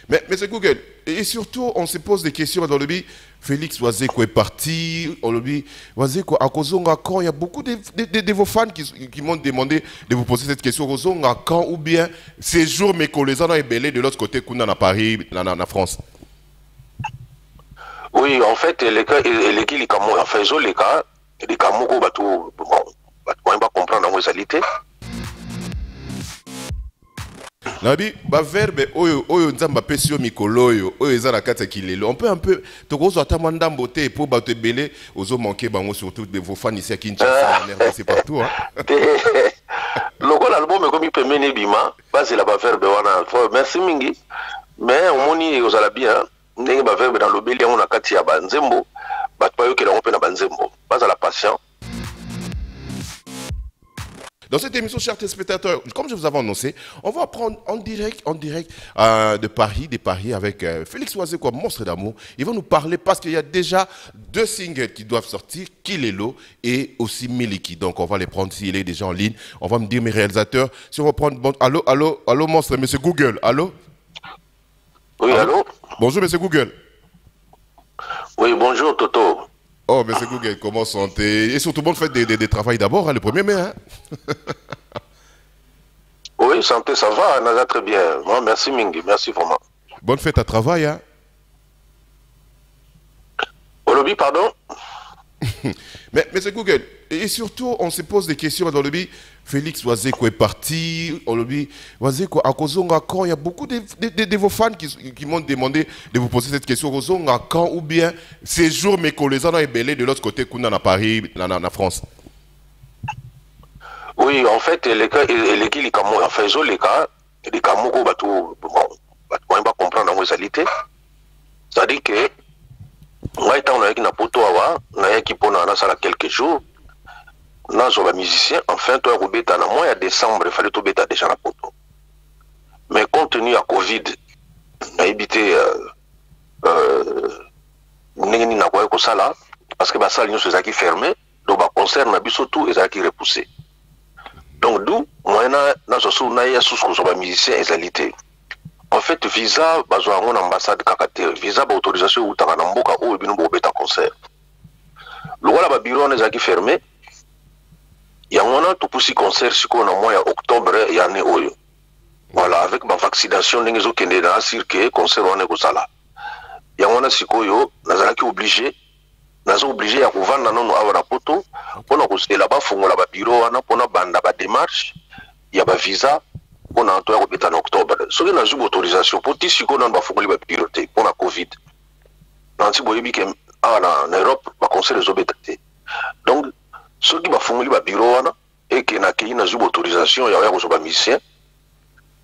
Mais c'est Google. Et surtout, on se pose des questions dans le but. Félix Wazeko est parti. On le dit, Wazeko, à Kozonga, quand il y a beaucoup de vos fans qui m'ont demandé de vous poser cette question. Kozonga, quand ou bien ces jours, mais qu'on les a ébellés de l'autre côté, qu'on a à Paris, en France. Oui, en fait, les cas, les cas, enfin, les cas, moko, on va comprendre dans réalité. Nabi, ba verbe oyo nzamba pesi yo mikolo oyo eza na kati ya kilelo. On peut un peu tokozo atama ndambo te pour ba te belé ozo manquer bango surtout de vos fans ici à Kinshasa, c'est partout hein. Logo l'album est comme pemene bima, base la ba verbe wana. Merci mingi. Mais on moni ozala bien, ndenge ba verbe dans le belé on a kati ya banzembo, ba pa yo ke la pe na banzembo. Base la patient. Dans cette émission, chers téléspectateurs, comme je vous avais annoncé, on va prendre en direct de Paris avec Félix Wazeko, Monstre d'amour. Il va nous parler parce qu'il y a déjà 2 singles qui doivent sortir, Kilelo et aussi Miliki. Donc on va les prendre s'il est déjà en ligne. On va me dire mes réalisateurs. Si on va prendre... Bon, allô, Monstre, monsieur Google, allô? Oui, allô? Bonjour, monsieur Google. Oui, bonjour, Toto. Oh, monsieur Google, comment santé? Et surtout, bon, faites des travaux d'abord, hein, le 1er mai. Hein? Oui, santé, ça va, on a très bien. Moi, merci Mingi, merci vraiment. Bonne fête à travail. Hein? Olobi, pardon? Mais c'est Google. Et surtout, on se pose des questions dans le but. Félix Wazeko est parti. On le dit, Wazeko, à Kozonga, quand il y a beaucoup de vos fans qui m'ont demandé de vous poser cette question. Kozonga, quand ou bien ces jours, mais qu'on les a ébellés de l'autre côté, qu'on a à Paris, en France. Oui, en fait, les cas, les cas, enfin, les cas, moko, on va comprendre dans réalité. C'est-à-dire que, on a été en na poto awa, na yaki pona na sala quelques jours. Nous sommes musiciens, enfin, toi, Robeta, dans le mois de décembre, il fallait tout bêta déjà la poto. Mais compte tenu à Covid, on a évité parce que la salle nous est fermée, donc le concert n'a pas surtout et repoussé. Donc, d'où, moi, je suis musicien et qualité. En fait, visa, besoin d'une ambassade Kakate, visa, autorisation ou Taranamboka ou Ebino Bobeta concert. Le roi là, bureau est fermé. Il y a un tout petit concert si on a mois octobre il y a né oyo. Voilà, avec ma vaccination n'est pas qu'un dans cirque concert on est comme ça là. Il y a un si koyo, n'a qui obligé à vendre non à poto pour nous là-bas fongo là-bas bureau on a pour banda ba démarche, il y a ba visa on a toi en octobre. Ce qui n'a pas autorisation pour dire si on a ba fongo là bureau pour la Covid. Nanti boyebi que en Europe ba concert les obétés. Donc ceux qui font le bureau et qui n'ont pas autorisation, il y a des musiciens.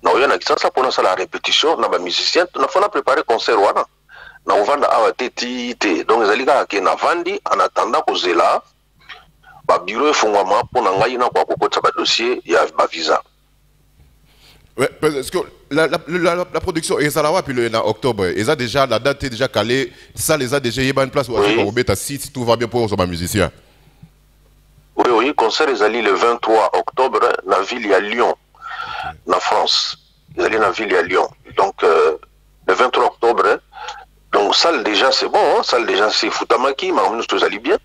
Nous avons ça pour la répétition, nous avons musiciens, nous avons préparé le concert. Nous avons fait donc les gens qui ont vendu en attendant que là, le bureau est fondé pour le dossier, il y a un visa. Ouais, parce que la production, et ça là, puis en octobre, ils ont déjà, la date est déjà calée, ça les a déjà, il y a une place où on va mettre si tout va bien pour les musiciens. Oui, oui, le concert est allé le 23 octobre dans la ville à Lyon, en France. Ils allaient dans la ville à Lyon. Donc, le 23 octobre, donc, salle déjà, c'est bon, hein? Salle déjà, c'est Futamaki, mais nous tous allés bien.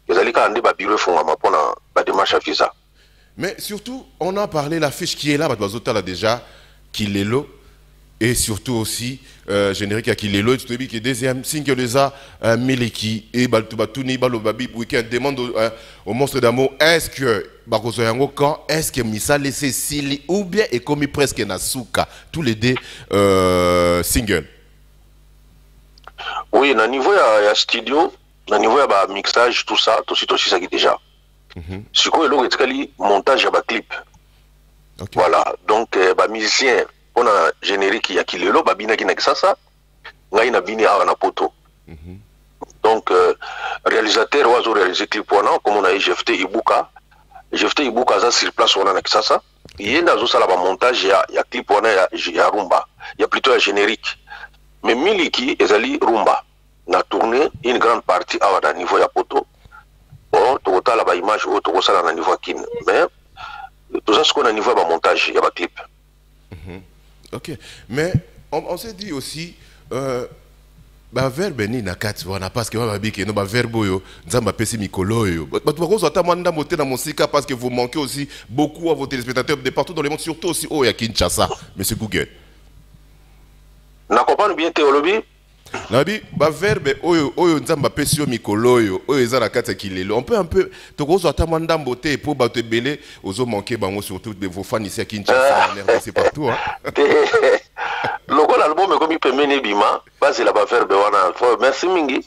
Ils allaient quand même bureau pour la démarche à visa. Mais surtout, on a parlé l'affiche qui est là, là déjà, Kilelo. Et surtout aussi, générique à Kilelo, tu te dis que le deuxième single les a Miliki et Baltouni Balobabi Weekend demande au Monstre d'amour est-ce que Bakosoyango quand est-ce que Missa laissé Sili ou bien est commis presque Nasuka tous les deux singles. Oui, au niveau de studio, au niveau de mixage, tout ça, tout aussi ça qui déjà. Ce qu'on est montage à clip. Voilà, donc musicien. On a générique ya Kilelo babina ki na kisasa ngai na bini awa na poto. Donc réalisateur oiseau réalisé clip wana comme on a Jefte Ibuka za sur place wana na kisasa yenda zo sala ba montage ya clip wana ya rumba ya plutôt ya générique mais Miliki ezali rumba na tourné une grande partie awa na niveau ya poto bon to tala ba image o to sala na niveau kin mais tout ça ce qu'on a niveau ba montage ya ba clip. Ok, mais on s'est dit aussi, bah verbe ni na kati wana parce que va biki no ba verbe yo nzamba pesi mikolo yo ba tu ko zota mwanda moté na musika parce que vous manquez aussi beaucoup à vos téléspectateurs de partout dans le monde, surtout aussi au ya Kinshasa, monsieur Google. Na comprendre bien théologie. Nabi ba verbe oyo nzamba pesi yo mikolo yo oyo eza na kati kilelo. On peut un peu to ko zota mwanda moté pour ba te belé ozo manquer bango surtout de vos fans ici à Kinshasa, c'est partout hein. Logo l'album est comme pemene bima base la ba verbe wana merci mingi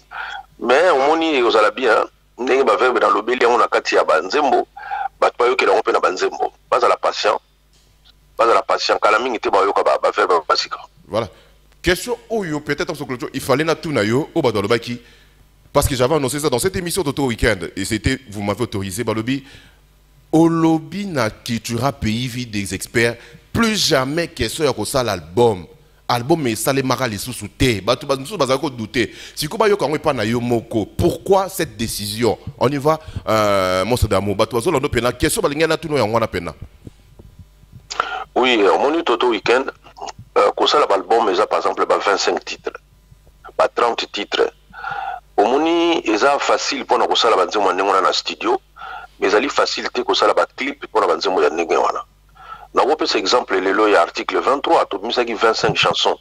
mais on moni ozala bien ndenge ba verbe dans lobeli on a kati ya banzembo bat pa yo ke na banzembo base la patient kala mingi te ba yo ka ba verbe basika. Voilà, question oyo peut-être en conclusion il fallait na tuna yo au ba dans le baki parce que j'avais annoncé ça dans cette émission Toto Weekend et c'était vous m'avez autorisé ba lobby au lobby na cultura pays vie des experts plus jamais question ya ko ça l'album mais ça les mara les sous-soutés batu basu bazako douter si ko ba yo kango pa na yo moko pourquoi cette décision on y va Monstre d'amour batu bazo londo pena question balinga na tuno ya ngwana pena. Oui mon Toto Weekend ko ça l'album mais par exemple 25 titres pas 30 titres au moni eza facile pour na ko ça la banzemo ndengona na studio mais ali facilité ko ça la clip pour na banzemo ya ndenge wana. Na wopé cet exemple le lo ya article 23 to misaki 25 chansons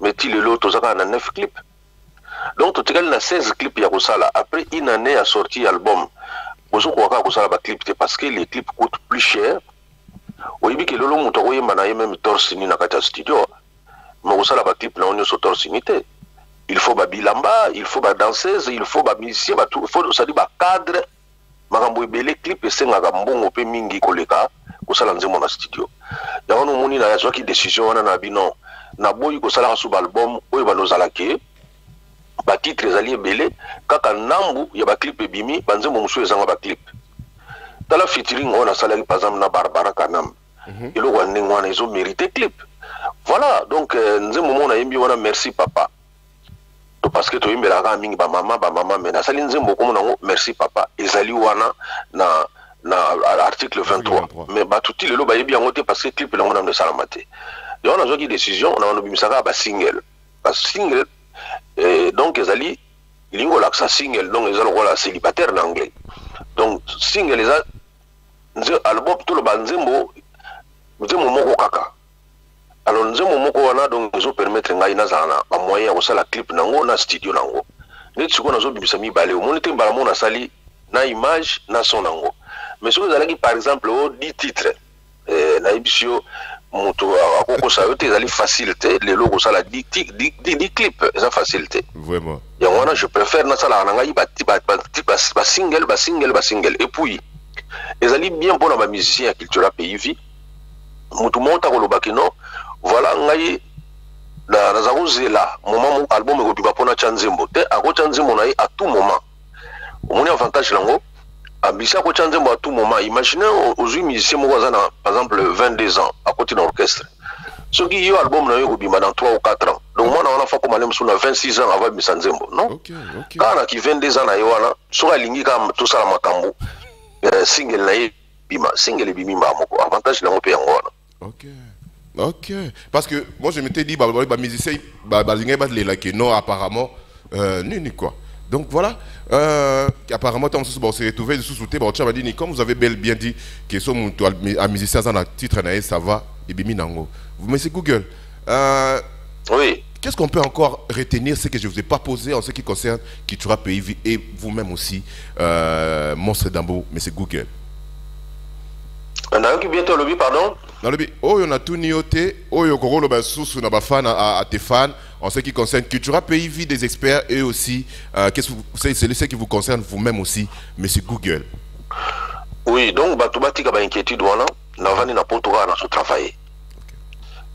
mais ti le lo to zaka na 9 clips donc to tegal na 16 clips ya kosala après une année a sorti album bozo ko ka kosala ba clip parce que les clips coûtent plus cher oyibi ke lolo muto ko yemba na ye même torse ni na kata studio mais kosala ba clip na onyo so torse ni te il faut ba bilamba il faut ba danseuse il faut ba musicien ba tout il faut ça dit ba cadre makambo ebele clip esengaka mbongo pe mingi koleka kosala nzembo na studio yango no moni na ya zwaki décision wana na bino na boyi kosala sous album oyo banozala ke ba titre ezali ebele kaka nambu ya ba clip ebimi banzembo musu ezanga ba clip tala featuring on a salari par exemple na Barbara Kanam eloko ya ndenge wana ezo mérité clip voilà donc nzembo mona yembi wana merci papa to parce que to yimbelaka mingi ba mama mais na sali nzembo komo nango merci papa ezali wana na article 23 mais batuti lelo ba yebi yango te parce que clip lango na salama te yo na zoki décision on a bimisaka ba single donc ezali lingo laksa single donc ezalo kola célibataire en anglais donc single eza album tout le banzembo moko kaka alors nzembo moko wana donc zo permettre ngai nazana ba moyen ya kosala clip nango na studio nango neti siko nazo bimisa mibale omoni te mbala mona sali na image na son nango mais si vous allez par exemple au 10 titres na ebisio moto akoko sa yote ezali facilité les logos ça la 10 clips eza facilité vraiment ya wana je préfère na sala na ngai ba single et puis ezali bien pour ba musicien ya culture pays vie moto monta ko lobaki no voilà ngai na nazakuzela moment album ekobika pona chanzembo te ako chanzembo na à tout moment omoni avantage lango abisa ko chanzembo à tout moment imaginez aux musiciens moko zana par exemple 22 ans à côté d'un orchestre ce qui yo album na yo kobima dans 3 ou 4 ans donc moi on a fait comme même sur 26 ans avant bisanzembo non OK kana ki 22 ans na yo wana so alingi ka to sala makambo single na ye bima single bimimba moko avantage lango pe yango wana. Ok. Parce que moi je m'étais dit, musicien, non, apparemment, ni quoi. Donc voilà, apparemment, on s'est retrouvé sous-souté, comme vous avez bien dit, que ce musicien, un titre, ça va, et biminango. Vous mettez Google. Oui. Qu'est-ce qu'on peut encore retenir, ce que je ne vous ai pas posé en ce qui concerne Cultura PIV et vous-même aussi, Monstre d'amour, mais c'est Google. On a qui bientôt le pardon. Dans le on a tout nioté, oyo korolo ba sous na ba fan à tes fans en ce qui concerne Cultura Pays vie des experts et aussi qu'est-ce que c'est ce qui vous concerne vous-même aussi monsieur Google. Oui, donc batubati ka ba inquiétude wana na vani na poto na so travailler.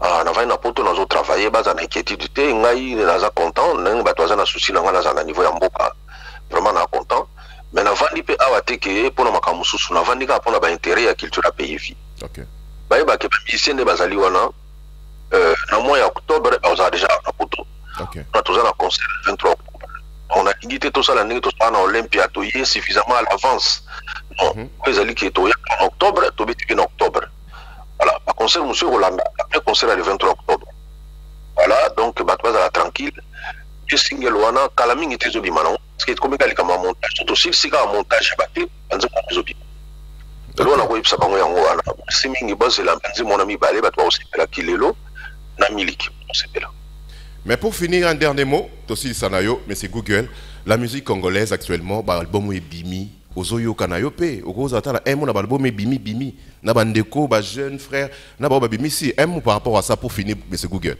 Ah na vani na poto na so travailler ba za na inquiétude te ngai na za content nang batwaza na souci na ngana za na niveau ya mboka. Vraiment na content. Mais na vandi pe awateke pona makamususu na vandi ka pona ba intérêt ya Cultura Pays vie. OK. Bah bah que musicien de bazali wana na mois octobre on a déjà na poto. OK. On a tous un concert le 23 octobre. On a invité tout ça l'année tout ça na Olympia to y suffisamment à l'avance. Non, les ali qui to en octobre to biti en octobre. Voilà, un concert monsieur Rolanda, après concert le 23 octobre. Voilà, tranquille. Je single wana kala mingi te zobima non parce que comme kali kama montage tout aussi si ka montage baté anzo ko zobima. Lelo na ko yipsa bango yango wana. Si mingi base la mpenzi mon ami balé ba to aussi la kilelo na miliki on sepela. Mais pour finir, un dernier mot, aussi Sanayo, mais c'est Google. La musique congolaise actuellement, l'album est bimi. Ozoyo kanayo pe, ozo atala un mot na l'album est bimi bimi. Na bandeko, ba jeune frère, na ba bimi si un mot par rapport à ça pour finir, mais c'est Google.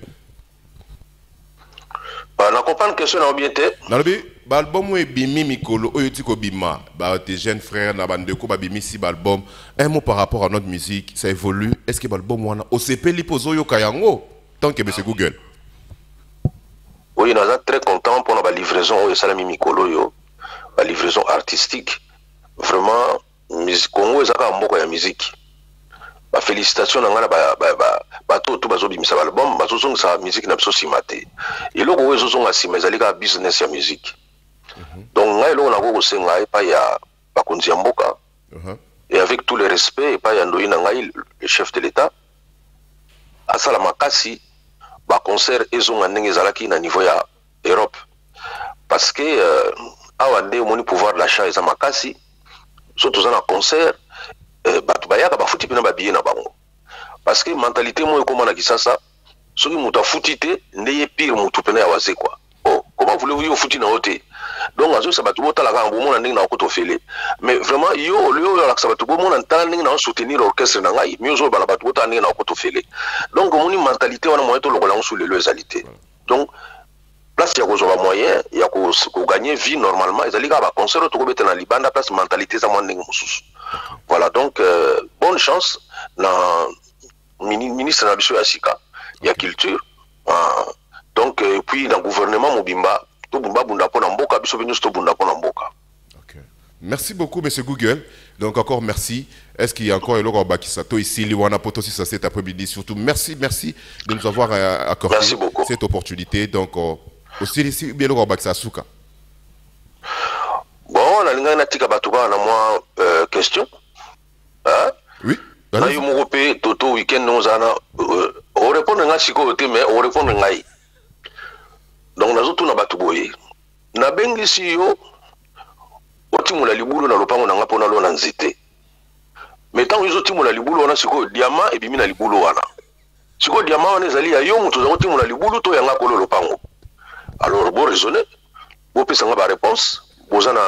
Na comprendre question na bien té. Na lobi, l'album est bimi mikolo, oyo tiko bima. Ba tes jeunes frères na bandeko ba bimi si l'album. Un mot par rapport à notre musique, ça évolue. Est-ce que l'album wana OCP lipozo yo kayango tant que c'est Google. Oui, nous sommes très contents pour la livraison de Salami Mikolo, la livraison artistique. Vraiment, musique Congo est un bon musique. Félicitations à tout l'album, la musique n'a pas simate. Et là, nous avons un business de musique. Donc, nous avons un et avec tout le respect, le chef de l'État, à Salamakasi, ba concert ezonga ndenge ezalaki na niveau ya Europe parce que awa nde moni pouvoir d'achat eza makasi so toza na concert bato bayaka bafuti pena babiye na bango parce que mentalité mo ekoma na Kisasa soki mutu afuti te nde ye pire mutu pena ya waze quoi. Oh, comment voulez-vous yo futi na ote donc azo sa bato botala ka ngomona ndenge na okoto fele mais vraiment yo le la sa bato bomona ntala ndenge na soutenir orchestre na ngai mieux zo bala bato botala ndenge na okoto fele donc moni mentalité wana moyen to lokola sous les loisalité donc place ya ko zoba moyen ya ko gagner vie normalement ezali ka ba concert to ko beta na libanda place mentalité za mo ndenge mususu voilà donc bonne chance na ministre na biso ya sika ya culture donc puis dans le gouvernement Mobimba tout bunda bunda pona mboka biso binyo to bunda pona mboka. OK. Merci beaucoup monsieur Google. Donc encore merci. Est-ce qu'il y a encore un logo Bakisato ici Liwana Poto si ça cet après-midi surtout merci de nous avoir accordé cette opportunité donc aussi ici bien logo Bakisasuka. Bon la linga na tika batuka na moi question. Hein? Oui. Na yo moko toto week-end nous ana on répond nga siko te mais on répond ngai. Donc nazo tuna batu boye na bengi si yo otimula libulu na lopango na ngapo na lo na nzete mais tant yo otimula libulu wana siko diamant ebimi na libulu wana siko diamant wana ezali ya yo mutu za otimula libulu to yanga ko lo lopango alors bon raisonner bo pesa nga ba réponse bozana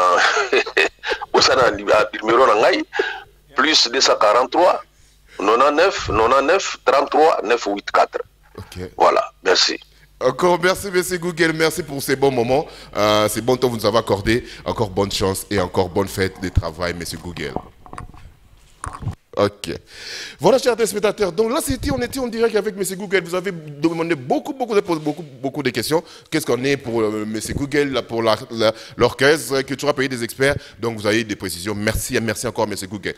bozana numéro na ngai plus 243 99 33 984. OK. Voilà, merci. Encore merci, monsieur Google, merci pour ces bons moments. C'est bon temps que vous nous avez accordé. Encore bonne chance et encore bonne fête de travail, monsieur Google. OK. Voilà, chers téléspectateurs. Donc là, on était en direct avec monsieur Google. Vous avez demandé beaucoup de questions. Qu'est-ce qu'on est pour monsieur Google, là, pour l'orchestre, que tu auras payé des experts. Donc vous avez des précisions. Merci encore, monsieur Google.